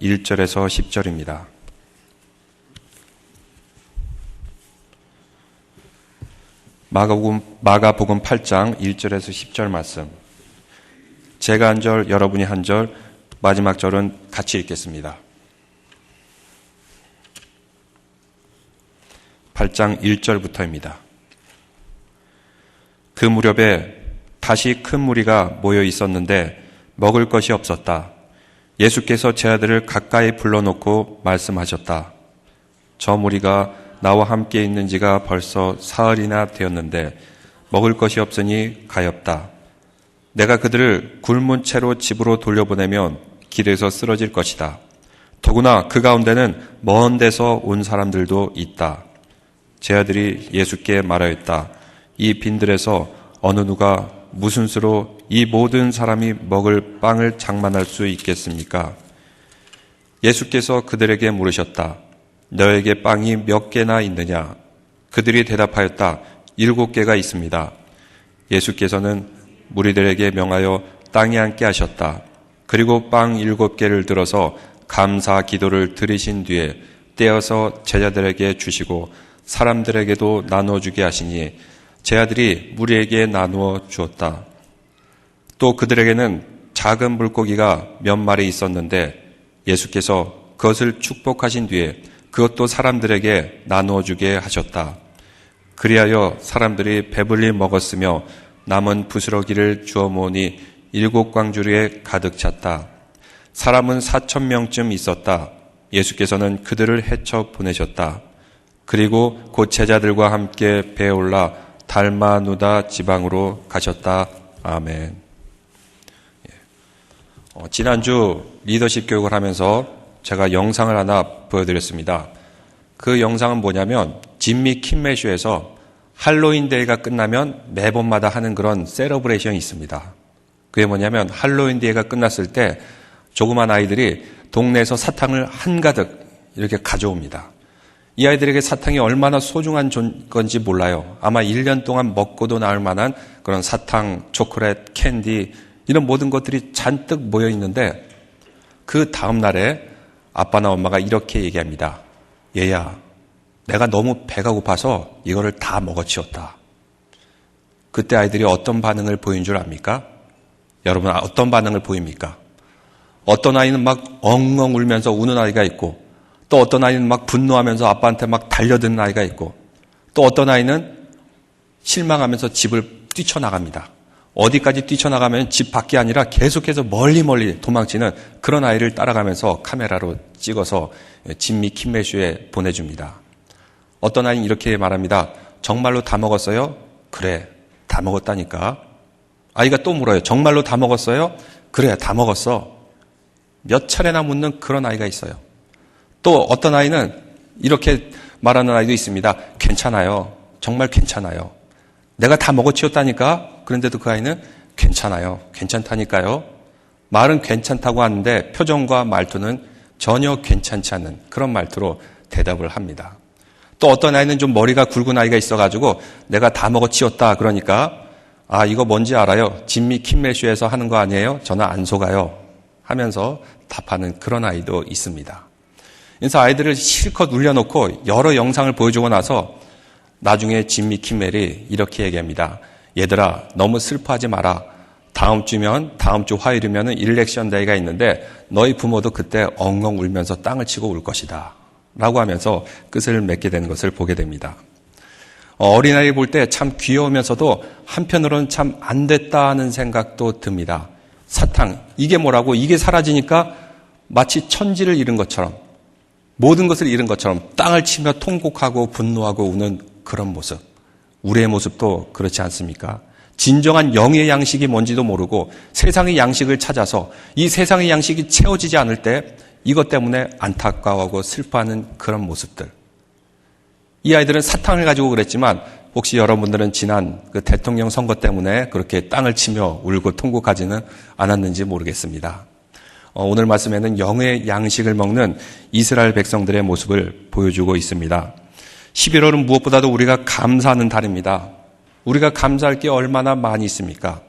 1절에서 10절입니다. 마가복음 8장 1절에서 10절 말씀. 제가 한 절, 여러분이 한 절, 마지막 절은 같이 읽겠습니다. 8장 1절부터입니다. 그 무렵에 다시 큰 무리가 모여 있었는데 먹을 것이 없었다. 예수께서 제 아들을 가까이 불러놓고 말씀하셨다. 저 무리가 나와 함께 있는 지가 벌써 사흘이나 되었는데 먹을 것이 없으니 가엾다. 내가 그들을 굶은 채로 집으로 돌려보내면 길에서 쓰러질 것이다. 더구나 그 가운데는 먼 데서 온 사람들도 있다. 제 아들이 예수께 말하였다. 이 빈들에서 어느 누가 무슨 수로 이 모든 사람이 먹을 빵을 장만할 수 있겠습니까? 예수께서 그들에게 물으셨다. 너에게 빵이 몇 개나 있느냐? 그들이 대답하였다. 7개가 있습니다. 예수께서는 무리들에게 명하여 땅에 앉게 하셨다. 그리고 빵 7개를 들어서 감사 기도를 드리신 뒤에 떼어서 제자들에게 주시고 사람들에게도 나누어주게 하시니 제 아들이 무리에게 나누어 주었다. 또 그들에게는 작은 물고기가 몇 마리 있었는데 예수께서 그것을 축복하신 뒤에 그것도 사람들에게 나누어 주게 하셨다. 그리하여 사람들이 배불리 먹었으며 남은 부스러기를 주워 모으니 7광주리에 가득 찼다. 사람은 4,000명쯤 있었다. 예수께서는 그들을 헤쳐 보내셨다. 그리고 곧 제자들과 함께 배에 올라 달마누다 지방으로 가셨다. 아멘. 지난주 리더십 교육을 하면서 제가 영상을 하나 보여드렸습니다. 그 영상은 뭐냐면 짐미 킴메쇼에서 할로윈 데이가 끝나면 매번마다 하는 그런 세러브레이션이 있습니다. 그게 뭐냐면 할로윈 데이가 끝났을 때 조그만 아이들이 동네에서 사탕을 한가득 이렇게 가져옵니다. 이 아이들에게 사탕이 얼마나 소중한 건지 몰라요. 아마 1년 동안 먹고도 나을 만한 그런 사탕, 초콜릿, 캔디 이런 모든 것들이 잔뜩 모여 있는데 그 다음 날에 아빠나 엄마가 이렇게 얘기합니다. 얘야, 내가 너무 배가 고파서 이거를 다 먹어치웠다. 그때 아이들이 어떤 반응을 보인 줄 압니까? 여러분 어떤 반응을 보입니까? 어떤 아이는 막 엉엉 울면서 우는 아이가 있고 또 어떤 아이는 막 분노하면서 아빠한테 막 달려드는 아이가 있고 또 어떤 아이는 실망하면서 집을 뛰쳐나갑니다. 어디까지 뛰쳐나가면 집 밖이 아니라 계속해서 멀리 도망치는 그런 아이를 따라가면서 카메라로 찍어서 짐미 킴메쇼에 보내줍니다. 어떤 아이는 이렇게 말합니다. 정말로 다 먹었어요? 그래, 다 먹었다니까. 아이가 또 물어요. 정말로 다 먹었어요? 그래, 다 먹었어. 몇 차례나 묻는 그런 아이가 있어요. 또 어떤 아이는 이렇게 말하는 아이도 있습니다. 괜찮아요. 정말 괜찮아요. 내가 다 먹어치웠다니까. 그런데도 그 아이는 괜찮아요. 괜찮다니까요. 말은 괜찮다고 하는데 표정과 말투는 전혀 괜찮지 않는 그런 말투로 대답을 합니다. 또 어떤 아이는 좀 머리가 굵은 아이가 있어가지고 내가 다 먹어치웠다 그러니까 아 이거 뭔지 알아요. 짐미 킴메쇼에서 하는 거 아니에요? 저는 안 속아요. 하면서 답하는 그런 아이도 있습니다. 그래서 아이들을 실컷 울려놓고 여러 영상을 보여주고 나서 나중에 짐미 킴멜이 이렇게 얘기합니다. 얘들아 너무 슬퍼하지 마라. 다음 주 화요일이면 일렉션 데이가 있는데 너희 부모도 그때 엉엉 울면서 땅을 치고 울 것이다. 라고 하면서 끝을 맺게 되는 것을 보게 됩니다. 어린아이 볼 때 참 귀여우면서도 한편으로는 참 안 됐다는 생각도 듭니다. 사탕, 이게 뭐라고? 이게 사라지니까 마치 천지를 잃은 것처럼 모든 것을 잃은 것처럼 땅을 치며 통곡하고 분노하고 우는 그런 모습. 우리의 모습도 그렇지 않습니까? 진정한 영의 양식이 뭔지도 모르고 세상의 양식을 찾아서 이 세상의 양식이 채워지지 않을 때 이것 때문에 안타까워하고 슬퍼하는 그런 모습들. 이 아이들은 사탕을 가지고 그랬지만 혹시 여러분들은 지난 그 대통령 선거 때문에 그렇게 땅을 치며 울고 통곡하지는 않았는지 모르겠습니다. 오늘 말씀에는 영의 양식을 먹는 이스라엘 백성들의 모습을 보여주고 있습니다. 11월은 무엇보다도 우리가 감사하는 달입니다. 우리가 감사할 게 얼마나 많이 있습니까?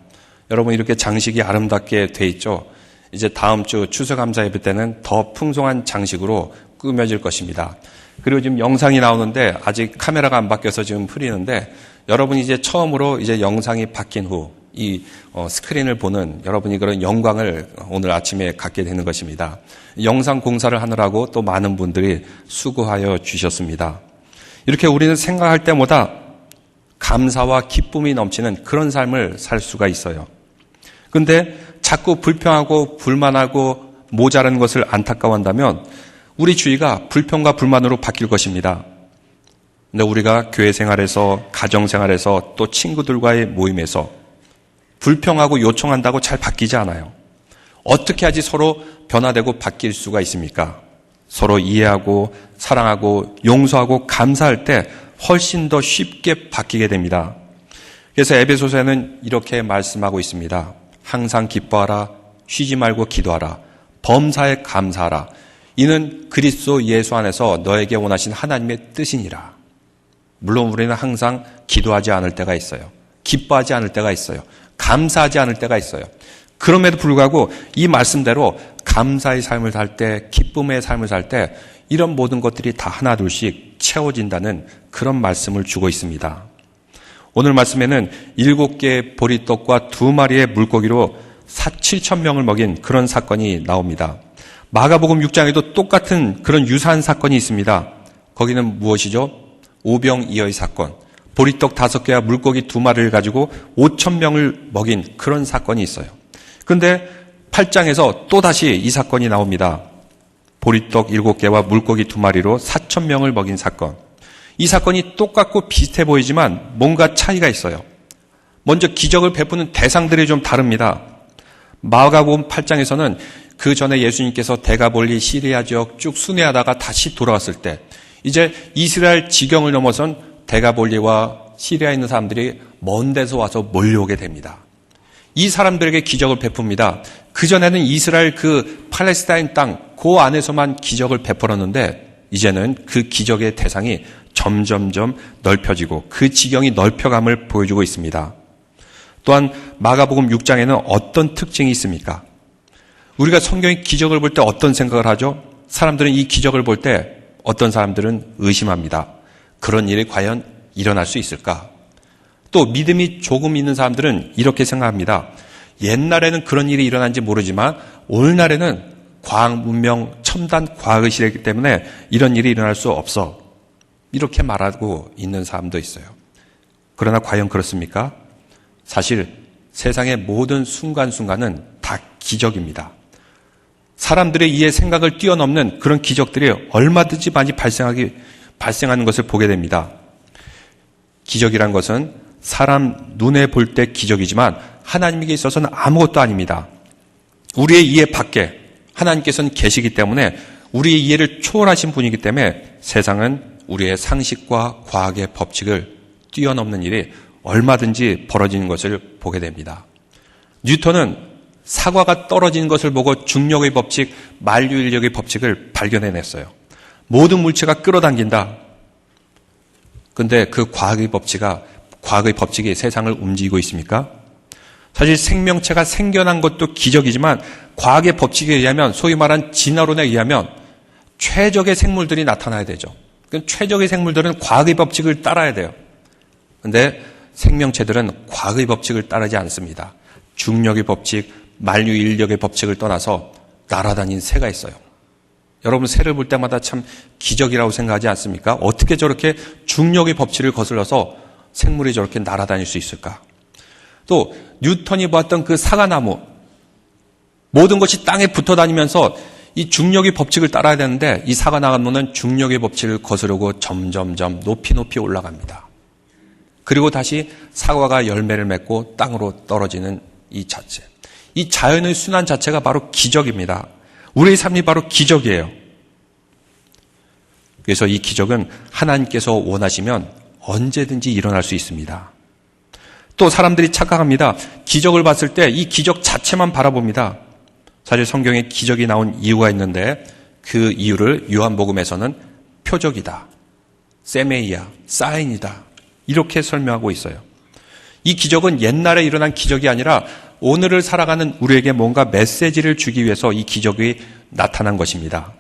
여러분 이렇게 장식이 아름답게 돼 있죠. 이제 다음 주 추수감사 예배 때는 더 풍성한 장식으로 꾸며질 것입니다. 그리고 지금 영상이 나오는데 아직 카메라가 안 바뀌어서 지금 흐리는데 여러분이 이제 처음으로 이제 영상이 바뀐 후 이 스크린을 보는 여러분이 그런 영광을 오늘 아침에 갖게 되는 것입니다. 영상 공사를 하느라고 또 많은 분들이 수고하여 주셨습니다. 이렇게 우리는 생각할 때마다 감사와 기쁨이 넘치는 그런 삶을 살 수가 있어요. 그런데 자꾸 불평하고 불만하고 모자란 것을 안타까워한다면 우리 주위가 불평과 불만으로 바뀔 것입니다. 근데 우리가 교회 생활에서, 가정 생활에서, 또 친구들과의 모임에서 불평하고 요청한다고 잘 바뀌지 않아요. 어떻게 하지 서로 변화되고 바뀔 수가 있습니까? 서로 이해하고 사랑하고 용서하고 감사할 때 훨씬 더 쉽게 바뀌게 됩니다. 그래서 에베소서에는 이렇게 말씀하고 있습니다. 항상 기뻐하라, 쉬지 말고 기도하라, 범사에 감사하라. 이는 그리스도 예수 안에서 너에게 원하신 하나님의 뜻이니라. 물론 우리는 항상 기도하지 않을 때가 있어요. 기뻐하지 않을 때가 있어요. 감사하지 않을 때가 있어요. 그럼에도 불구하고 이 말씀대로 감사의 삶을 살 때, 기쁨의 삶을 살 때 이런 모든 것들이 다 하나둘씩 채워진다는 그런 말씀을 주고 있습니다. 오늘 말씀에는 7개의 보리떡과 2마리의 물고기로 7,000명을 먹인 그런 사건이 나옵니다. 마가복음 6장에도 똑같은 그런 유사한 사건이 있습니다. 거기는 무엇이죠? 오병이어의 사건. 보리떡 5개와 물고기 2마리를 가지고 5,000명을 먹인 그런 사건이 있어요. 그런데 8장에서 또다시 이 사건이 나옵니다. 보리떡 7개와 물고기 2마리로 4,000명을 먹인 사건. 이 사건이 똑같고 비슷해 보이지만 뭔가 차이가 있어요. 먼저 기적을 베푸는 대상들이 좀 다릅니다. 마가복음 8장에서는 그 전에 예수님께서 데가볼리 시리아 지역 쭉 순회하다가 다시 돌아왔을 때 이제 이스라엘 지경을 넘어선 데가볼리와 시리아에 있는 사람들이 먼 데서 와서 몰려오게 됩니다. 이 사람들에게 기적을 베풉니다. 그전에는 이스라엘 그 팔레스타인 땅, 그 안에서만 기적을 베풀었는데 이제는 그 기적의 대상이 점점점 넓혀지고 그 지경이 넓혀감을 보여주고 있습니다. 또한 마가복음 6장에는 어떤 특징이 있습니까? 우리가 성경의 기적을 볼 때 어떤 생각을 하죠? 사람들은 이 기적을 볼 때 어떤 사람들은 의심합니다. 그런 일이 과연 일어날 수 있을까? 또 믿음이 조금 있는 사람들은 이렇게 생각합니다. 옛날에는 그런 일이 일어난지 모르지만 오늘날에는 과학 문명, 첨단 과학의 시대이기 때문에 이런 일이 일어날 수 없어. 이렇게 말하고 있는 사람도 있어요. 그러나 과연 그렇습니까? 사실 세상의 모든 순간순간은 다 기적입니다. 사람들의 이해 생각을 뛰어넘는 그런 기적들이 얼마든지 많이 발생하는 것을 보게 됩니다. 기적이란 것은 사람 눈에 볼 때 기적이지만 하나님에게 있어서는 아무것도 아닙니다. 우리의 이해 밖에 하나님께서는 계시기 때문에 우리의 이해를 초월하신 분이기 때문에 세상은 우리의 상식과 과학의 법칙을 뛰어넘는 일이 얼마든지 벌어지는 것을 보게 됩니다. 뉴턴은 사과가 떨어지는 것을 보고 중력의 법칙, 만유인력의 법칙을 발견해냈어요. 모든 물체가 끌어당긴다. 그런데 그 과학의 법칙이 세상을 움직이고 있습니까? 사실 생명체가 생겨난 것도 기적이지만 과학의 법칙에 의하면 소위 말한 진화론에 의하면 최적의 생물들이 나타나야 되죠. 최적의 생물들은 과학의 법칙을 따라야 돼요. 그런데 생명체들은 과학의 법칙을 따르지 않습니다. 중력의 법칙, 만유인력의 법칙을 떠나서 날아다니는 새가 있어요. 여러분 새를 볼 때마다 참 기적이라고 생각하지 않습니까? 어떻게 저렇게 중력의 법칙을 거슬러서 생물이 저렇게 날아다닐 수 있을까? 또 뉴턴이 보았던 그 사과나무, 모든 것이 땅에 붙어 다니면서 이 중력의 법칙을 따라야 되는데 이 사과나무는 중력의 법칙을 거스르고 점점점 높이 올라갑니다. 그리고 다시 사과가 열매를 맺고 땅으로 떨어지는 이 자체. 이 자연의 순환 자체가 바로 기적입니다. 우리의 삶이 바로 기적이에요. 그래서 이 기적은 하나님께서 원하시면 언제든지 일어날 수 있습니다. 또 사람들이 착각합니다. 기적을 봤을 때 이 기적 자체만 바라봅니다. 사실 성경에 기적이 나온 이유가 있는데 그 이유를 요한복음에서는 표적이다, 세메이야, 사인이다 이렇게 설명하고 있어요. 이 기적은 옛날에 일어난 기적이 아니라 오늘을 살아가는 우리에게 뭔가 메시지를 주기 위해서 이 기적이 나타난 것입니다.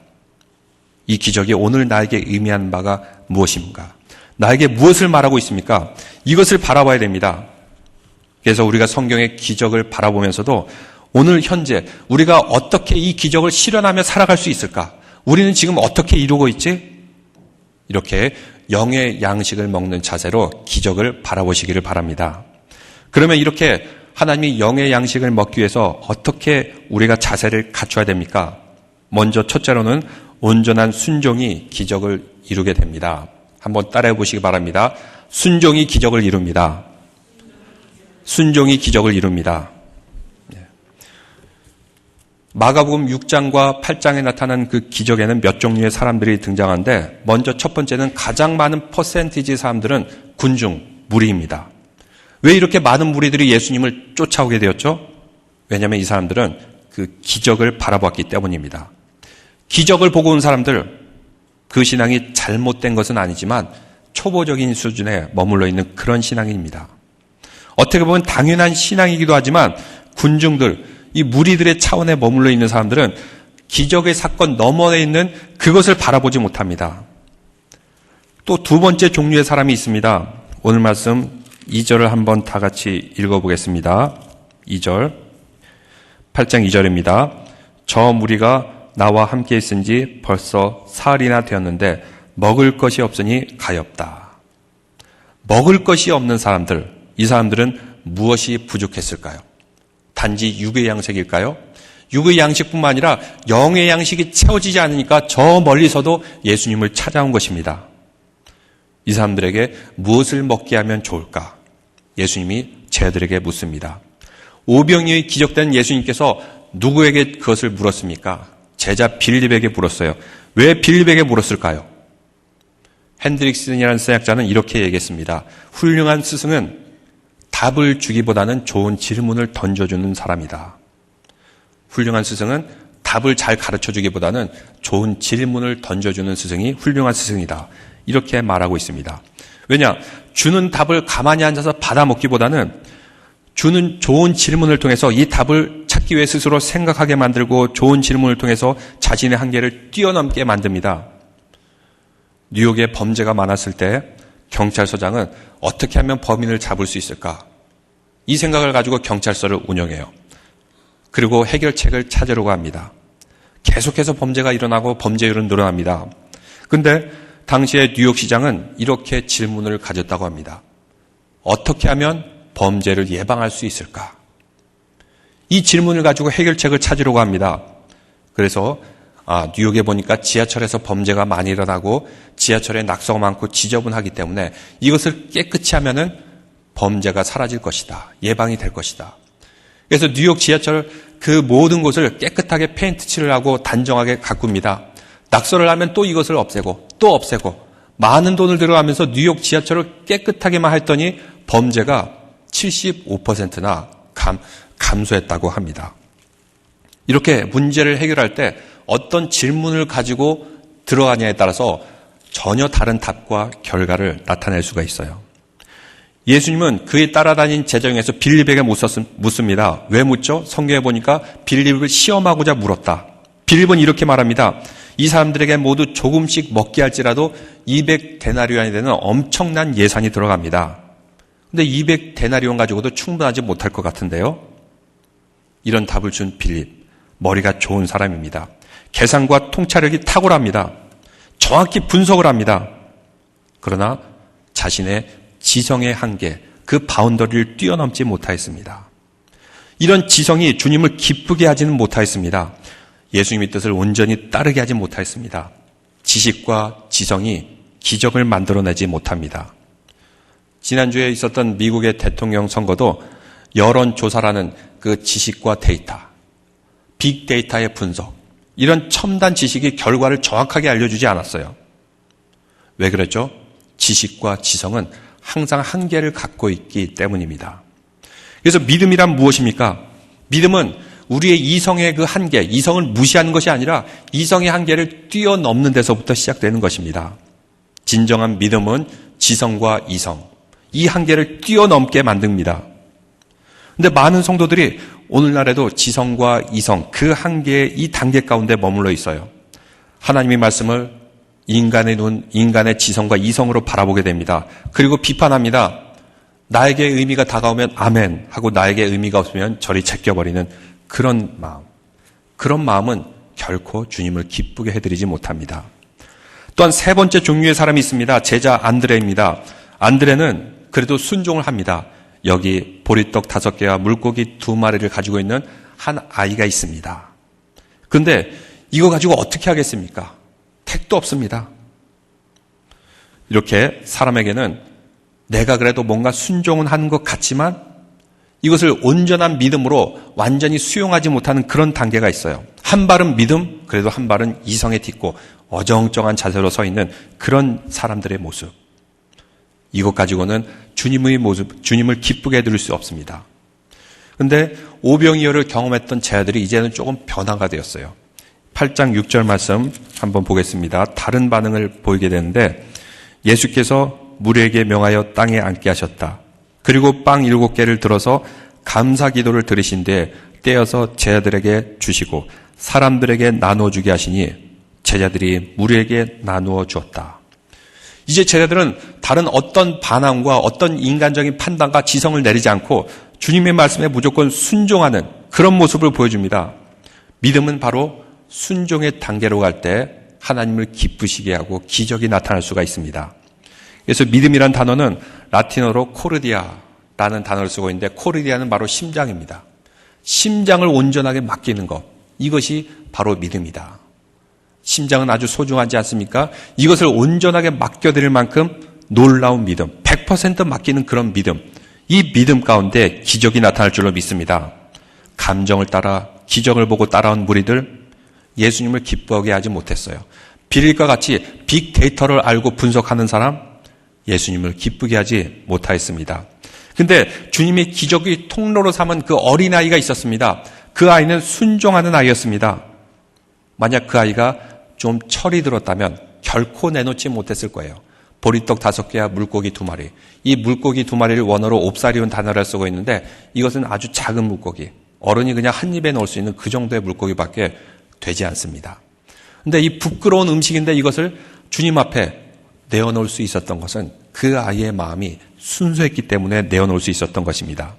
이 기적이 오늘 나에게 의미하는 바가 무엇입니까? 나에게 무엇을 말하고 있습니까? 이것을 바라봐야 됩니다. 그래서 우리가 성경의 기적을 바라보면서도 오늘 현재 우리가 어떻게 이 기적을 실현하며 살아갈 수 있을까? 우리는 지금 어떻게 이루고 있지? 이렇게 영의 양식을 먹는 자세로 기적을 바라보시기를 바랍니다. 그러면 이렇게 하나님이 영의 양식을 먹기 위해서 어떻게 우리가 자세를 갖춰야 됩니까? 먼저 첫째로는 온전한 순종이 기적을 이루게 됩니다. 한번 따라해 보시기 바랍니다. 순종이 기적을 이룹니다. 순종이 기적을 이룹니다. 마가복음 6장과 8장에 나타난 그 기적에는 몇 종류의 사람들이 등장하는데 먼저 첫 번째는 가장 많은 퍼센티지 사람들은 군중, 무리입니다. 왜 이렇게 많은 무리들이 예수님을 쫓아오게 되었죠? 왜냐하면 이 사람들은 그 기적을 바라봤기 때문입니다. 기적을 보고 온 사람들, 그 신앙이 잘못된 것은 아니지만 초보적인 수준에 머물러 있는 그런 신앙입니다. 어떻게 보면 당연한 신앙이기도 하지만 군중들, 이 무리들의 차원에 머물러 있는 사람들은 기적의 사건 너머에 있는 그것을 바라보지 못합니다. 또 두 번째 종류의 사람이 있습니다. 오늘 말씀 2절을 한번 다 같이 읽어보겠습니다. 2절, 8장 2절입니다. 저 무리가 나와 함께 있은지 벌써 사흘이나 되었는데 먹을 것이 없으니 가엾다. 먹을 것이 없는 사람들, 이 사람들은 무엇이 부족했을까요? 단지 육의 양식일까요? 육의 양식뿐만 아니라 영의 양식이 채워지지 않으니까 저 멀리서도 예수님을 찾아온 것입니다. 이 사람들에게 무엇을 먹게 하면 좋을까? 예수님이 제자들에게 묻습니다. 오병이의 기적된 예수님께서 누구에게 그것을 물었습니까? 제자 빌립에게 물었어요. 왜 빌립에게 물었을까요? 핸드릭슨이라는 사역자는 이렇게 얘기했습니다. 훌륭한 스승은 답을 주기보다는 좋은 질문을 던져주는 사람이다. 훌륭한 스승은 답을 잘 가르쳐주기보다는 좋은 질문을 던져주는 스승이 훌륭한 스승이다. 이렇게 말하고 있습니다. 왜냐? 주는 답을 가만히 앉아서 받아먹기보다는 주는 좋은 질문을 통해서 이 답을 찾기 위해 스스로 생각하게 만들고 좋은 질문을 통해서 자신의 한계를 뛰어넘게 만듭니다. 뉴욕에 범죄가 많았을 때 경찰서장은 어떻게 하면 범인을 잡을 수 있을까? 이 생각을 가지고 경찰서를 운영해요. 그리고 해결책을 찾으려고 합니다. 계속해서 범죄가 일어나고 범죄율은 늘어납니다. 그런데 당시에 뉴욕시장은 이렇게 질문을 가졌다고 합니다. 어떻게 하면 범죄를 예방할 수 있을까? 이 질문을 가지고 해결책을 찾으려고 합니다. 그래서 뉴욕에 보니까 지하철에서 범죄가 많이 일어나고 지하철에 낙서가 많고 지저분하기 때문에 이것을 깨끗이 하면은 범죄가 사라질 것이다. 예방이 될 것이다. 그래서 뉴욕 지하철 그 모든 곳을 깨끗하게 페인트 칠을 하고 단정하게 가꿉니다. 낙서를 하면 또 이것을 없애고 또 없애고 많은 돈을 들어가면서 뉴욕 지하철을 깨끗하게만 했더니 범죄가 75%나 감소했다고 합니다. 이렇게 문제를 해결할 때 어떤 질문을 가지고 들어가냐에 따라서 전혀 다른 답과 결과를 나타낼 수가 있어요. 예수님은 그의 따라다닌 제자 중에서 빌립에게 묻습니다. 왜 묻죠? 성경에 보니까 빌립을 시험하고자 물었다. 빌립은 이렇게 말합니다. 이 사람들에게 모두 조금씩 먹게 할지라도 200데나리온이 되는 엄청난 예산이 들어갑니다. 근데 200데나리온 가지고도 충분하지 못할 것 같은데요. 이런 답을 준 빌립, 머리가 좋은 사람입니다. 계산과 통찰력이 탁월합니다. 정확히 분석을 합니다. 그러나 자신의 지성의 한계, 그 바운더리를 뛰어넘지 못하였습니다. 이런 지성이 주님을 기쁘게 하지는 못하였습니다. 예수님의 뜻을 온전히 따르게 하지 못하였습니다. 지식과 지성이 기적을 만들어내지 못합니다. 지난주에 있었던 미국의 대통령 선거도 여론조사라는 그 지식과 데이터, 빅데이터의 분석, 이런 첨단 지식이 결과를 정확하게 알려주지 않았어요. 왜 그랬죠? 지식과 지성은 항상 한계를 갖고 있기 때문입니다. 그래서 믿음이란 무엇입니까? 믿음은 우리의 이성의 그 한계, 이성을 무시하는 것이 아니라 이성의 한계를 뛰어넘는 데서부터 시작되는 것입니다. 진정한 믿음은 지성과 이성, 이 한계를 뛰어넘게 만듭니다. 근데 많은 성도들이 오늘날에도 지성과 이성, 그 한계의 이 단계 가운데 머물러 있어요. 하나님의 말씀을 인간의 눈, 인간의 지성과 이성으로 바라보게 됩니다. 그리고 비판합니다. 나에게 의미가 다가오면 아멘 하고 나에게 의미가 없으면 저리 제껴버리는 그런 마음. 그런 마음은 결코 주님을 기쁘게 해드리지 못합니다. 또한 세 번째 종류의 사람이 있습니다. 제자 안드레입니다. 안드레는 그래도 순종을 합니다. 여기 보리떡 5개와 물고기 2마리를 가지고 있는 한 아이가 있습니다. 그런데 이거 가지고 어떻게 하겠습니까? 택도 없습니다. 이렇게 사람에게는 내가 그래도 뭔가 순종은 하는 것 같지만 이것을 온전한 믿음으로 완전히 수용하지 못하는 그런 단계가 있어요. 한 발은 믿음, 그래도 한 발은 이성에 딛고 어정쩡한 자세로 서 있는 그런 사람들의 모습. 이것 가지고는 주님의 모습, 주님을 기쁘게 해드릴 수 없습니다. 그런데 오병이어를 경험했던 제자들이 이제는 조금 변화가 되었어요. 8장 6절 말씀 한번 보겠습니다. 다른 반응을 보이게 되는데 예수께서 무리에게 명하여 땅에 앉게 하셨다. 그리고 빵 7개를 들어서 감사 기도를 드리신 뒤에 떼어서 제자들에게 주시고 사람들에게 나누어주게 하시니 제자들이 무리에게 나누어 주었다. 이제 제자들은 다른 어떤 반항과 어떤 인간적인 판단과 지성을 내리지 않고 주님의 말씀에 무조건 순종하는 그런 모습을 보여줍니다. 믿음은 바로 순종의 단계로 갈 때 하나님을 기쁘시게 하고 기적이 나타날 수가 있습니다. 그래서 믿음이란 단어는 라틴어로 코르디아라는 단어를 쓰고 있는데 코르디아는 바로 심장입니다. 심장을 온전하게 맡기는 것, 이것이 바로 믿음이다. 심장은 아주 소중하지 않습니까? 이것을 온전하게 맡겨드릴 만큼 놀라운 믿음, 100% 맡기는 그런 믿음, 이 믿음 가운데 기적이 나타날 줄로 믿습니다. 감정을 따라 기적을 보고 따라온 무리들 예수님을 기뻐하게 하지 못했어요. 비릴과 같이 빅데이터를 알고 분석하는 사람 예수님을 기쁘게 하지 못하였습니다. 근데 주님이 기적의 통로로 삼은 그 어린아이가 있었습니다. 그 아이는 순종하는 아이였습니다. 만약 그 아이가 좀 철이 들었다면 결코 내놓지 못했을 거예요. 보리떡 5개와 물고기 2마리. 이 물고기 2마리를 원어로 옵사리온 단어를 쓰고 있는데 이것은 아주 작은 물고기. 어른이 그냥 한 입에 넣을 수 있는 그 정도의 물고기밖에 되지 않습니다. 근데 이 부끄러운 음식인데 이것을 주님 앞에 내어놓을 수 있었던 것은 그 아이의 마음이 순수했기 때문에 내어놓을 수 있었던 것입니다.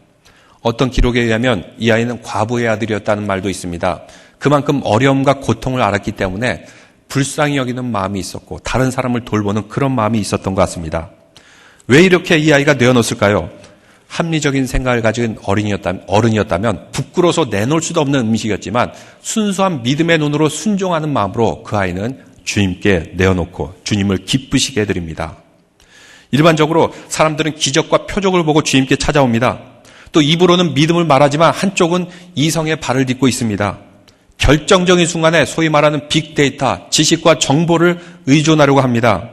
어떤 기록에 의하면 이 아이는 과부의 아들이었다는 말도 있습니다. 그만큼 어려움과 고통을 알았기 때문에 불쌍히 여기는 마음이 있었고 다른 사람을 돌보는 그런 마음이 있었던 것 같습니다. 왜 이렇게 이 아이가 내어놓았을까요? 합리적인 생각을 가진 어른이었다면 부끄러워서 내놓을 수도 없는 음식이었지만 순수한 믿음의 눈으로 순종하는 마음으로 그 아이는 주님께 내어놓고 주님을 기쁘시게 해드립니다. 일반적으로 사람들은 기적과 표적을 보고 주님께 찾아옵니다. 또 입으로는 믿음을 말하지만 한쪽은 이성의 발을 딛고 있습니다. 결정적인 순간에 소위 말하는 빅데이터, 지식과 정보를 의존하려고 합니다.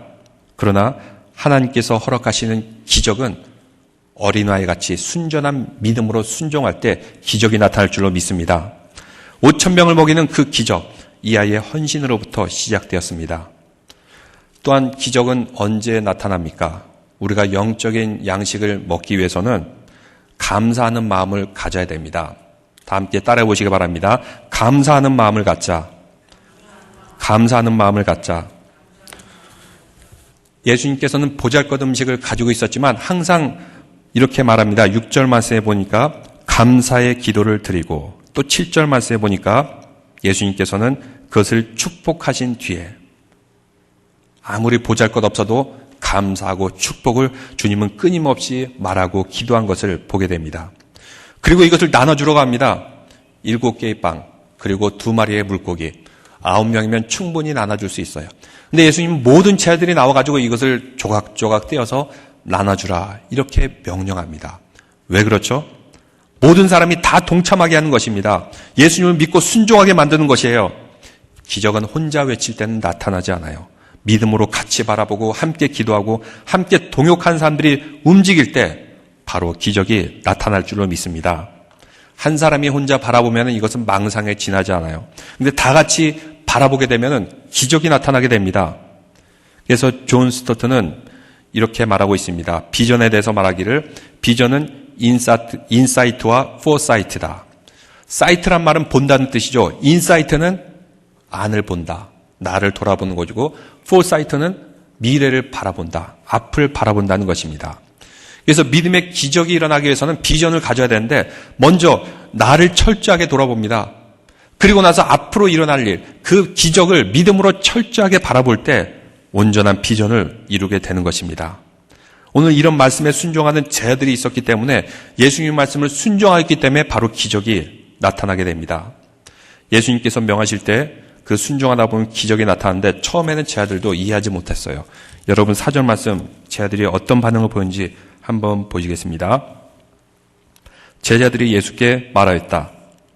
그러나 하나님께서 허락하시는 기적은 어린아이 같이 순전한 믿음으로 순종할 때 기적이 나타날 줄로 믿습니다. 5,000명을 먹이는 그 기적, 이 아이의 헌신으로부터 시작되었습니다. 또한 기적은 언제 나타납니까? 우리가 영적인 양식을 먹기 위해서는 감사하는 마음을 가져야 됩니다. 다 함께 따라해 보시기 바랍니다. 감사하는 마음을 갖자. 감사하는 마음을 갖자. 예수님께서는 보잘것 음식을 가지고 있었지만 항상 이렇게 말합니다. 6절 말씀에 보니까 감사의 기도를 드리고 또 7절 말씀에 보니까 예수님께서는 그것을 축복하신 뒤에 아무리 보잘것 없어도 감사하고 축복을 주님은 끊임없이 말하고 기도한 것을 보게 됩니다. 그리고 이것을 나눠주러 갑니다. 7개의 빵 그리고 2마리의 물고기 9명이면 충분히 나눠줄 수 있어요. 근데 예수님은 모든 제자들이 나와가지고 이것을 조각조각 떼어서 나눠주라 이렇게 명령합니다. 왜 그렇죠? 모든 사람이 다 동참하게 하는 것입니다. 예수님을 믿고 순종하게 만드는 것이에요. 기적은 혼자 외칠 때는 나타나지 않아요. 믿음으로 같이 바라보고 함께 기도하고 함께 동역한 사람들이 움직일 때 바로 기적이 나타날 줄로 믿습니다. 한 사람이 혼자 바라보면 이것은 망상에 지나지 않아요. 그런데 다 같이 바라보게 되면 기적이 나타나게 됩니다. 그래서 존 스토트는 이렇게 말하고 있습니다. 비전에 대해서 말하기를 비전은 인사이트와 포사이트다. 사이트란 말은 본다는 뜻이죠. 인사이트는 안을 본다. 나를 돌아보는 것이고 포사이트는 미래를 바라본다. 앞을 바라본다는 것입니다. 그래서 믿음의 기적이 일어나기 위해서는 비전을 가져야 되는데 먼저 나를 철저하게 돌아봅니다. 그리고 나서 앞으로 일어날 일, 그 기적을 믿음으로 철저하게 바라볼 때 온전한 비전을 이루게 되는 것입니다. 오늘 이런 말씀에 순종하는 제자들이 있었기 때문에 예수님 말씀을 순종하였기 때문에 바로 기적이 나타나게 됩니다. 예수님께서 명하실 때 그 순종하다 보면 기적이 나타나는데 처음에는 제자들도 이해하지 못했어요. 여러분 사절 말씀 제자들이 어떤 반응을 보였는지 한번 보시겠습니다. 제자들이 예수께 말하였다.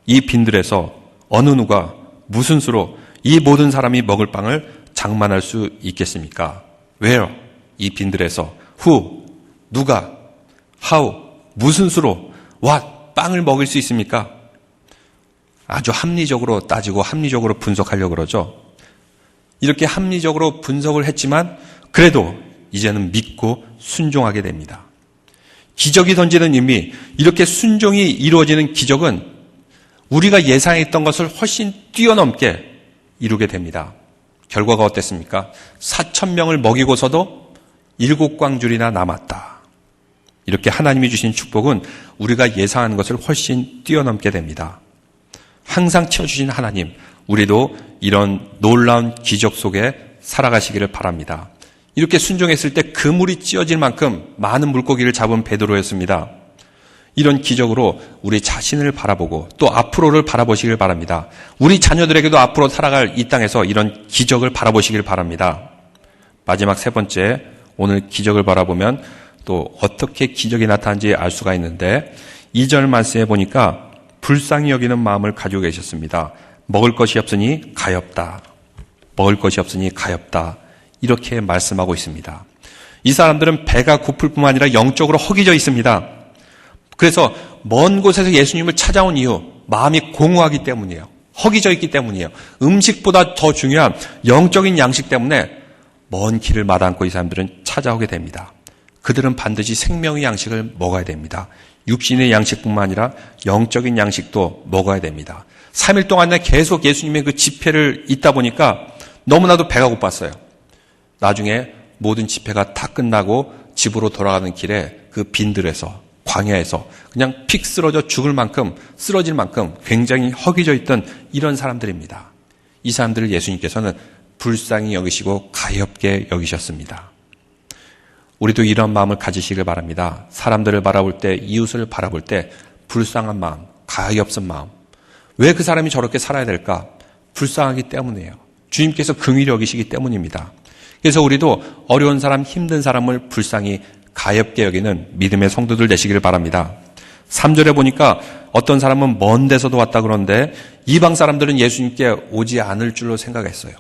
이 빈들에서 어느 누가 무슨 수로 이 모든 사람이 먹을 빵을 장만할 수 있겠습니까? Where? 이 빈들에서 Who? 누가? How? 무슨 수로? What? 빵을 먹을 수 있습니까? 아주 합리적으로 따지고 합리적으로 분석하려고 그러죠. 이렇게 합리적으로 분석을 했지만 그래도 이제는 믿고 순종하게 됩니다. 기적이 던지는 의미, 이렇게 순종이 이루어지는 기적은 우리가 예상했던 것을 훨씬 뛰어넘게 이루게 됩니다. 결과가 어땠습니까? 4,000명을 먹이고서도 7광줄이나 남았다. 이렇게 하나님이 주신 축복은 우리가 예상한 것을 훨씬 뛰어넘게 됩니다. 항상 채워주신 하나님, 우리도 이런 놀라운 기적 속에 살아가시기를 바랍니다. 이렇게 순종했을 때 그물이 찢어질 만큼 많은 물고기를 잡은 베드로였습니다. 이런 기적으로 우리 자신을 바라보고 또 앞으로를 바라보시길 바랍니다. 우리 자녀들에게도 앞으로 살아갈 이 땅에서 이런 기적을 바라보시길 바랍니다. 마지막 세 번째, 오늘 기적을 바라보면 또 어떻게 기적이 나타난지 알 수가 있는데 2절 말씀에 보니까 불쌍히 여기는 마음을 가지고 계셨습니다. 먹을 것이 없으니 가엾다. 먹을 것이 없으니 가엾다. 이렇게 말씀하고 있습니다. 이 사람들은 배가 고플 뿐만 아니라 영적으로 허기져 있습니다. 그래서 먼 곳에서 예수님을 찾아온 이유, 마음이 공허하기 때문이에요. 허기져 있기 때문이에요. 음식보다 더 중요한 영적인 양식 때문에 먼 길을 마다않고 이 사람들은 찾아오게 됩니다. 그들은 반드시 생명의 양식을 먹어야 됩니다. 육신의 양식뿐만 아니라 영적인 양식도 먹어야 됩니다. 3일 동안에 계속 예수님의 그 집회를 있다 보니까 너무나도 배가 고팠어요. 나중에 모든 집회가 다 끝나고 집으로 돌아가는 길에 그 빈들에서 광야에서 그냥 픽 쓰러질 만큼 굉장히 허기져 있던 이런 사람들입니다. 이 사람들을 예수님께서는 불쌍히 여기시고 가엾게 여기셨습니다. 우리도 이런 마음을 가지시길 바랍니다. 사람들을 바라볼 때, 이웃을 바라볼 때 불쌍한 마음, 가엾은 마음. 왜 그 사람이 저렇게 살아야 될까? 불쌍하기 때문이에요. 주님께서 긍휼히 여기시기 때문입니다. 그래서 우리도 어려운 사람, 힘든 사람을 불쌍히 가엾게 여기는 믿음의 성도들 되시기를 바랍니다. 3절에 보니까 어떤 사람은 먼 데서도 왔다 그러는데 이방 사람들은 예수님께 오지 않을 줄로 생각했어요.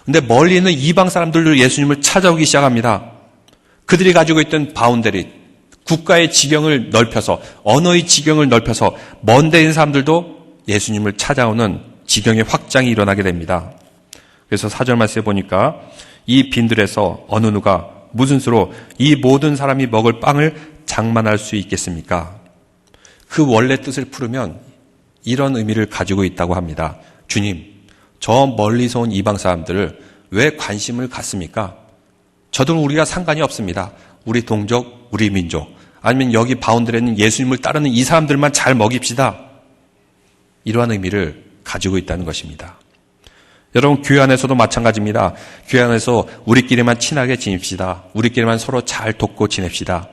근데 멀리 있는 이방 사람들도 예수님을 찾아오기 시작합니다. 그들이 가지고 있던 바운더리, 국가의 지경을 넓혀서, 언어의 지경을 넓혀서 먼 데 있는 사람들도 예수님을 찾아오는 지경의 확장이 일어나게 됩니다. 그래서 4절 말씀에 보니까 이 빈들에서 어느 누가 무슨 수로 이 모든 사람이 먹을 빵을 장만할 수 있겠습니까? 그 원래 뜻을 풀으면 이런 의미를 가지고 있다고 합니다. 주님, 저 멀리서 온 이방 사람들을 왜 관심을 갖습니까? 저들은 우리가 상관이 없습니다. 우리 동족, 우리 민족, 아니면 여기 바운드에 있는 예수님을 따르는 이 사람들만 잘 먹입시다. 이러한 의미를 가지고 있다는 것입니다. 여러분, 교회 안에서도 마찬가지입니다. 교회 안에서 우리끼리만 친하게 지냅시다. 우리끼리만 서로 잘 돕고 지냅시다.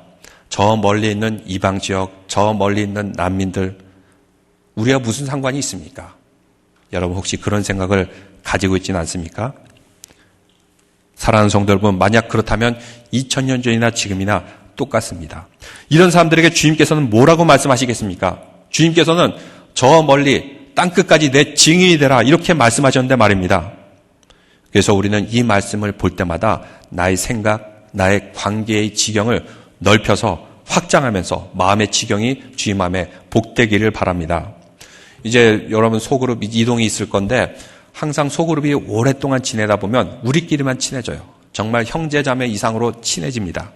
저 멀리 있는 이방 지역, 저 멀리 있는 난민들, 우리가 무슨 상관이 있습니까? 여러분 혹시 그런 생각을 가지고 있지는 않습니까? 사랑하는 성도 여러분, 만약 그렇다면 2000년 전이나 지금이나 똑같습니다. 이런 사람들에게 주님께서는 뭐라고 말씀하시겠습니까? 주님께서는 저 멀리 땅끝까지 내 증인이 되라 이렇게 말씀하셨는데 말입니다. 그래서 우리는 이 말씀을 볼 때마다 나의 생각, 나의 관계의 지경을 넓혀서 확장하면서 마음의 지경이 주님 마음에 복되기를 바랍니다. 이제 여러분 소그룹 이동이 있을 건데 항상 소그룹이 오랫동안 지내다 보면 우리끼리만 친해져요. 정말 형제자매 이상으로 친해집니다.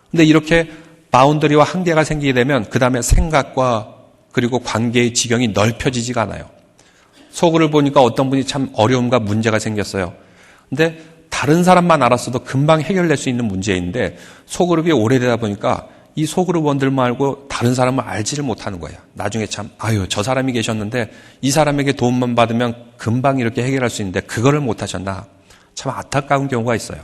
근데 이렇게 바운더리와 한계가 생기게 되면 그 다음에 생각과 그리고 관계의 지경이 넓혀지지가 않아요. 소그룹을 보니까 어떤 분이 참 어려움과 문제가 생겼어요. 근데 다른 사람만 알았어도 금방 해결될 수 있는 문제인데 소그룹이 오래되다 보니까 이 소그룹원들 말고 다른 사람을 알지를 못하는 거야. 나중에 참 저 사람이 계셨는데 이 사람에게 도움만 받으면 금방 이렇게 해결할 수 있는데 그거를 못하셨나. 참 안타까운 경우가 있어요.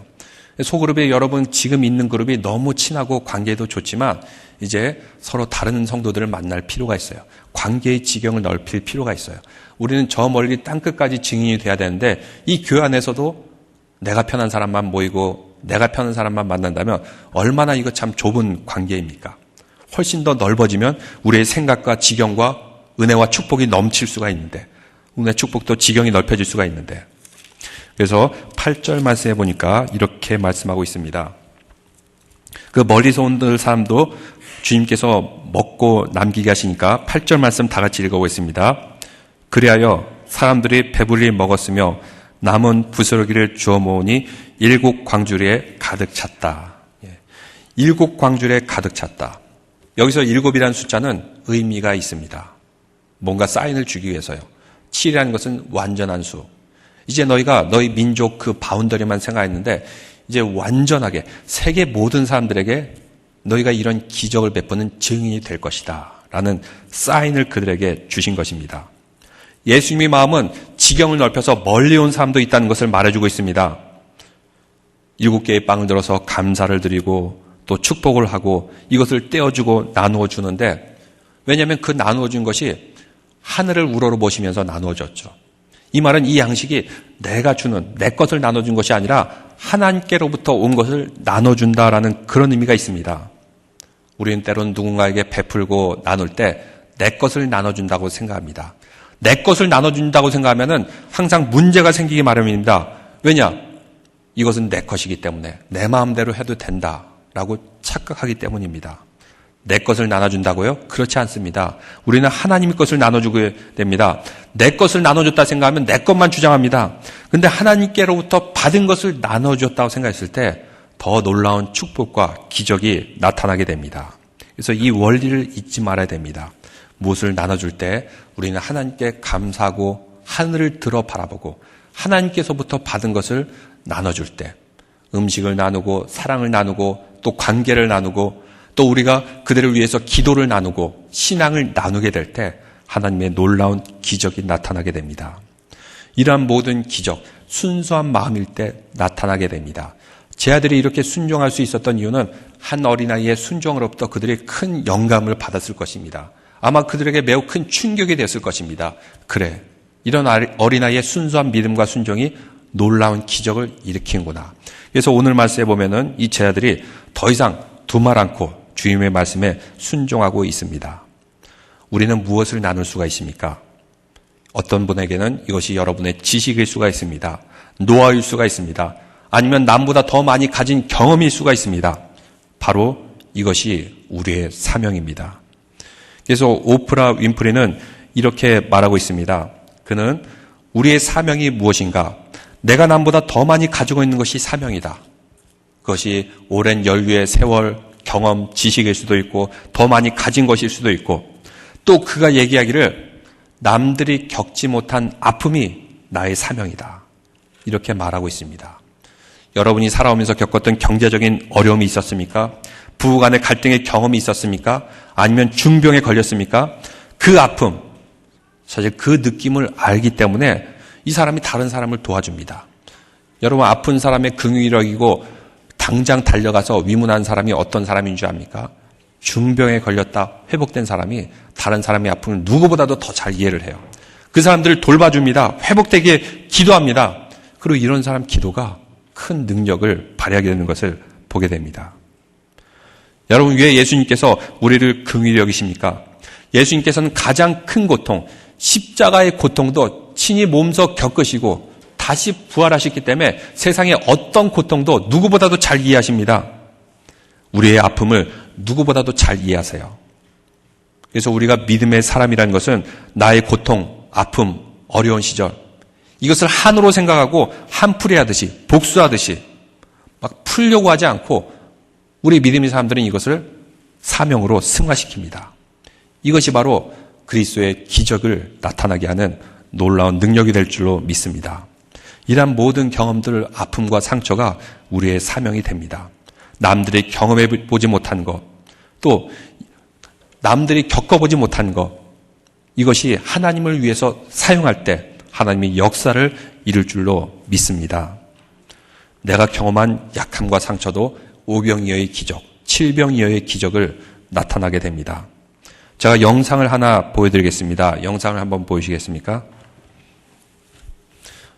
소그룹에 여러분 지금 있는 그룹이 너무 친하고 관계도 좋지만 이제 서로 다른 성도들을 만날 필요가 있어요. 관계의 지경을 넓힐 필요가 있어요. 우리는 저 멀리 땅끝까지 증인이 돼야 되는데 이 교회 안에서도 내가 편한 사람만 모이고 내가 편한 사람만 만난다면 얼마나 이거 참 좁은 관계입니까? 훨씬 더 넓어지면 우리의 생각과 지경과 은혜와 축복이 넘칠 수가 있는데 은혜 축복도 지경이 넓혀질 수가 있는데 그래서 8절 말씀해 보니까 이렇게 말씀하고 있습니다. 그 멀리서 온 사람도 주님께서 먹고 남기게 하시니까 8절 말씀 다 같이 읽어보겠습니다. 그리하여 사람들이 배불리 먹었으며 남은 부스러기를 주워 모으니 7 광주리에 가득 찼다. 7 광주리에 가득 찼다. 여기서 7이라는 숫자는 의미가 있습니다. 뭔가 사인을 주기 위해서요. 7이라는 것은 완전한 수. 이제 너희가 너희 민족 그 바운더리만 생각했는데 이제 완전하게 세계 모든 사람들에게 너희가 이런 기적을 베푸는 증인이 될 것이다. 라는 사인을 그들에게 주신 것입니다. 예수님의 마음은 지경을 넓혀서 멀리 온 사람도 있다는 것을 말해주고 있습니다. 7개의 빵을 들어서 감사를 드리고 또 축복을 하고 이것을 떼어주고 나누어 주는데 왜냐하면 그 나누어 준 것이 하늘을 우러러 보시면서 나누어졌죠. 이 말은 이 양식이 내가 주는 내 것을 나눠준 것이 아니라 하나님께로부터 온 것을 나눠준다라는 그런 의미가 있습니다. 우리는 때로는 누군가에게 베풀고 나눌 때 내 것을 나눠준다고 생각합니다. 내 것을 나눠준다고 생각하면 항상 문제가 생기기 마련입니다. 왜냐? 이것은 내 것이기 때문에 내 마음대로 해도 된다라고 착각하기 때문입니다. 내 것을 나눠준다고요? 그렇지 않습니다. 우리는 하나님의 것을 나눠주게 됩니다. 내 것을 나눠줬다 생각하면 내 것만 주장합니다. 근데 하나님께로부터 받은 것을 나눠줬다고 생각했을 때 더 놀라운 축복과 기적이 나타나게 됩니다. 그래서 이 원리를 잊지 말아야 됩니다. 무엇을 나눠줄 때 우리는 하나님께 감사하고 하늘을 들어 바라보고 하나님께서부터 받은 것을 나눠줄 때 음식을 나누고 사랑을 나누고 또 관계를 나누고 또 우리가 그들을 위해서 기도를 나누고 신앙을 나누게 될 때 하나님의 놀라운 기적이 나타나게 됩니다. 이러한 모든 기적, 순수한 마음일 때 나타나게 됩니다. 제 아들이 이렇게 순종할 수 있었던 이유는 한 어린아이의 순종으로부터 그들이 큰 영감을 받았을 것입니다. 아마 그들에게 매우 큰 충격이 됐을 것입니다. 그래, 이런 어린아이의 순수한 믿음과 순종이 놀라운 기적을 일으키는구나. 그래서 오늘 말씀에 보면은 이 제 아들이 더 이상 두말 않고 주님의 말씀에 순종하고 있습니다. 우리는 무엇을 나눌 수가 있습니까? 어떤 분에게는 이것이 여러분의 지식일 수가 있습니다. 노하우일 수가 있습니다. 아니면 남보다 더 많이 가진 경험일 수가 있습니다. 바로 이것이 우리의 사명입니다. 그래서 오프라 윈프리는 이렇게 말하고 있습니다. 그는 우리의 사명이 무엇인가? 내가 남보다 더 많이 가지고 있는 것이 사명이다. 그것이 오랜 연류의 세월, 경험, 지식일 수도 있고 더 많이 가진 것일 수도 있고 또 그가 얘기하기를 남들이 겪지 못한 아픔이 나의 사명이다. 이렇게 말하고 있습니다. 여러분이 살아오면서 겪었던 경제적인 어려움이 있었습니까? 부부 간의 갈등의 경험이 있었습니까? 아니면 중병에 걸렸습니까? 그 아픔, 사실 그 느낌을 알기 때문에 이 사람이 다른 사람을 도와줍니다. 여러분 아픈 사람의 긍휼이 여기고 당장 달려가서 위문한 사람이 어떤 사람인 줄 압니까? 중병에 걸렸다 회복된 사람이 다른 사람의 아픔을 누구보다도 더 잘 이해를 해요. 그 사람들을 돌봐줍니다. 회복되게 기도합니다. 그리고 이런 사람 기도가 큰 능력을 발휘하게 되는 것을 보게 됩니다. 여러분 왜 예수님께서 우리를 긍휼히 여기십니까? 예수님께서는 가장 큰 고통, 십자가의 고통도 친히 몸소 겪으시고 다시 부활하셨기 때문에 세상의 어떤 고통도 누구보다도 잘 이해하십니다. 우리의 아픔을 누구보다도 잘 이해하세요. 그래서 우리가 믿음의 사람이라는 것은 나의 고통, 아픔, 어려운 시절 이것을 한으로 생각하고 한풀이하듯이 복수하듯이 막 풀려고 하지 않고 우리 믿음의 사람들은 이것을 사명으로 승화시킵니다. 이것이 바로 그리스도의 기적을 나타나게 하는 놀라운 능력이 될 줄로 믿습니다. 이러한 모든 경험들, 아픔과 상처가 우리의 사명이 됩니다. 남들이 경험해 보지 못한 것, 또 남들이 겪어보지 못한 것, 이것이 하나님을 위해서 사용할 때 하나님이 역사를 이룰 줄로 믿습니다. 내가 경험한 약함과 상처도 오병이어의 기적, 칠병이어의 기적을 나타나게 됩니다. 제가 영상을 하나 보여드리겠습니다. 영상을 한번 보여주시겠습니까?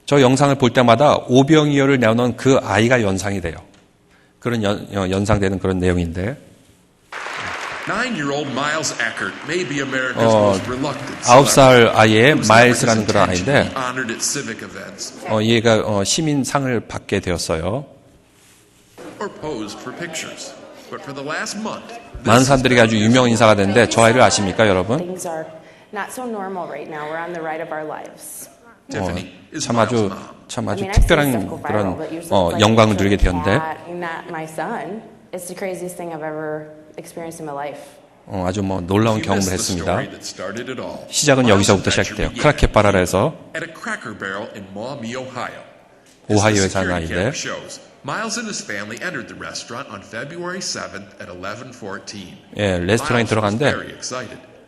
저 영상을 볼 때마다 오병이어를 내어놓은 그 아이가 연상이 돼요. 그런 연상되는 그런 내용인데 9살 아이의 마일스라는 그런 아이인데 얘가 시민상을 받게 되었어요. 많은 사람들이 아주 유명 인사가 됐는데 저 아이를 아십니까, 여러분? 참 아주 특별한 그런 영광을 누리게 되었는데 아주 놀라운 경험을 했습니다. 시작은 여기서부터 시작돼요. 크라켓 바랄에서 오하이오에 사는 아이인데 레스토랑에 들어갔는데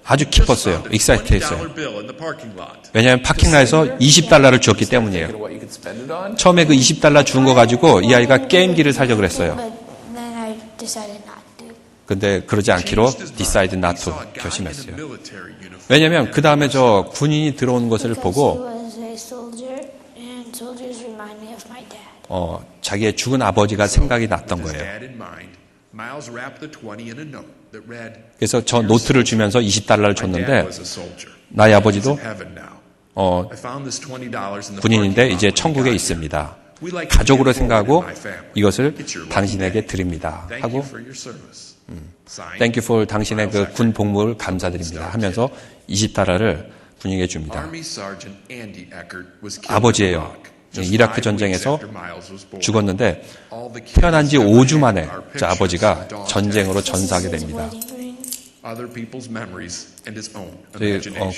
아주 기뻤어요. 익사이트했어요. 왜냐하면 파킹라에서 $20를 주었기 때문이에요. 처음에 그 $20 준 거 가지고 이 아이가 게임기를 사려고 그랬어요. 근데 그러지 않기로 decide not to 결심했어요. 왜냐하면 그 다음에 저 군인이 들어오는 것을 보고 자기의 죽은 아버지가 생각이 났던 거예요. 그래서 저 노트를 주면서 $20를 줬는데 나의 아버지도 군인인데 이제 천국에 있습니다. 가족으로 생각하고 이것을 당신에게 드립니다 하고 Thank you for 당신의 그 군 복무를 감사드립니다 하면서 $20를 군인에게 줍니다. 아버지예요. 이라크 전쟁에서 죽었는데 태어난 지 5주 만에 저 아버지가 전쟁으로 전사하게 됩니다.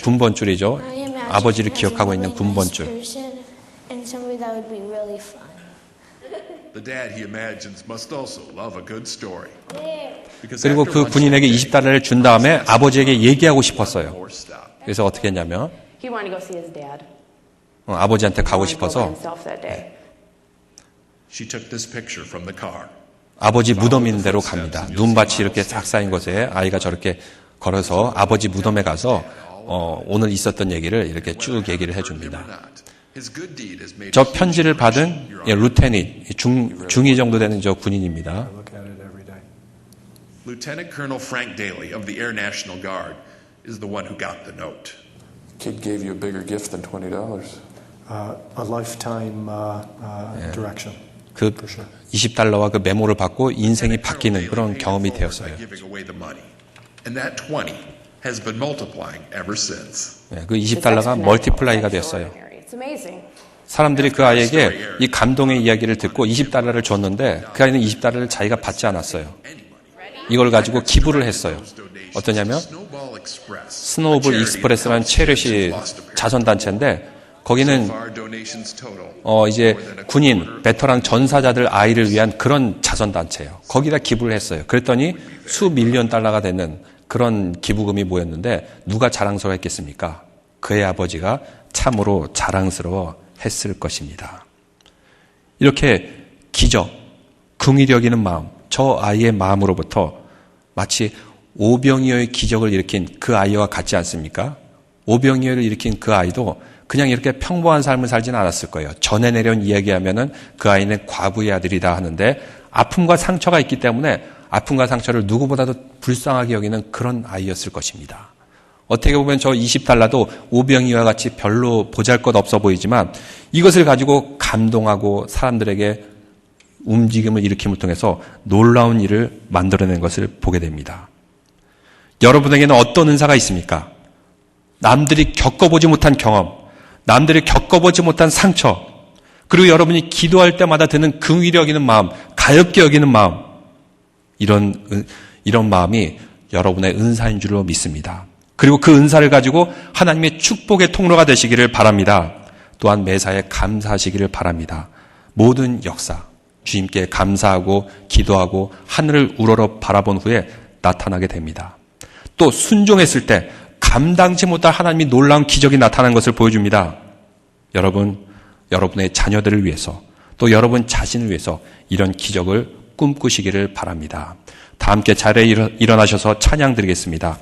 군번줄이죠. 아버지를 기억하고 있는 군번줄. 그리고 그 군인에게 $20를 준 다음에 아버지에게 얘기하고 싶었어요. 그래서 어떻게 했냐면 아버지한테 가고 싶어서 아버지 무덤 있는 데로 갑니다. 눈밭이 이렇게 싹 쌓인 곳에 아이가 저렇게 걸어서 아버지 무덤에 가서 오늘 있었던 얘기를 이렇게 쭉 얘기를 해줍니다. 저 편지를 받은 루테닛, 중위 정도 되는 저 군인입니다. Lieutenant Colonel Frank Daly of the Air National Guard is the one who got the note. Kid gave you a bigger gift than $20. A lifetime direction. 그 $20와 그 메모를 받고 인생이 바뀌는 그런 경험이 되었어요. And that 20 has been multiplying ever since. 그 $20가 멀티플라이가 되었어요. 사람들이 그 아이에게 이 감동의 이야기를 듣고 $20를 줬는데 그 아이는 $20를 자기가 받지 않았어요. 이걸 가지고 기부를 했어요. 어떠냐면 스노우볼 익스프레스라는 체리시 자선단체인데 거기는 이제 군인, 베테랑 전사자들 아이를 위한 그런 자선단체예요. 거기다 기부를 했어요. 그랬더니 수밀리언 달러가 되는 그런 기부금이 모였는데 누가 자랑스러워했겠습니까? 그의 아버지가 참으로 자랑스러워 했을 것입니다. 이렇게 기적, 긍휼히 여기는 마음, 저 아이의 마음으로부터 마치 오병이어의 기적을 일으킨 그 아이와 같지 않습니까? 오병이어를 일으킨 그 아이도 그냥 이렇게 평범한 삶을 살지는 않았을 거예요. 전해 내려온 이야기하면은 그 아이는 과부의 아들이다 하는데 아픔과 상처가 있기 때문에 아픔과 상처를 누구보다도 불쌍하게 여기는 그런 아이였을 것입니다. 어떻게 보면 저 $20도 오병이어와 같이 별로 보잘것없어 보이지만 이것을 가지고 감동하고 사람들에게 움직임을 일으킴을 통해서 놀라운 일을 만들어낸 것을 보게 됩니다. 여러분에게는 어떤 은사가 있습니까? 남들이 겪어보지 못한 경험, 남들이 겪어보지 못한 상처, 그리고 여러분이 기도할 때마다 드는 긍휼히 여기는 마음, 가엾게 여기는 마음, 이런 마음이 여러분의 은사인 줄로 믿습니다. 그리고 그 은사를 가지고 하나님의 축복의 통로가 되시기를 바랍니다. 또한 매사에 감사하시기를 바랍니다. 모든 역사, 주님께 감사하고 기도하고 하늘을 우러러 바라본 후에 나타나게 됩니다. 또 순종했을 때 감당치 못할 하나님이 놀라운 기적이 나타나는 것을 보여줍니다. 여러분, 여러분의 자녀들을 위해서 또 여러분 자신을 위해서 이런 기적을 꿈꾸시기를 바랍니다. 다 함께 자리에 일어나셔서 찬양 드리겠습니다.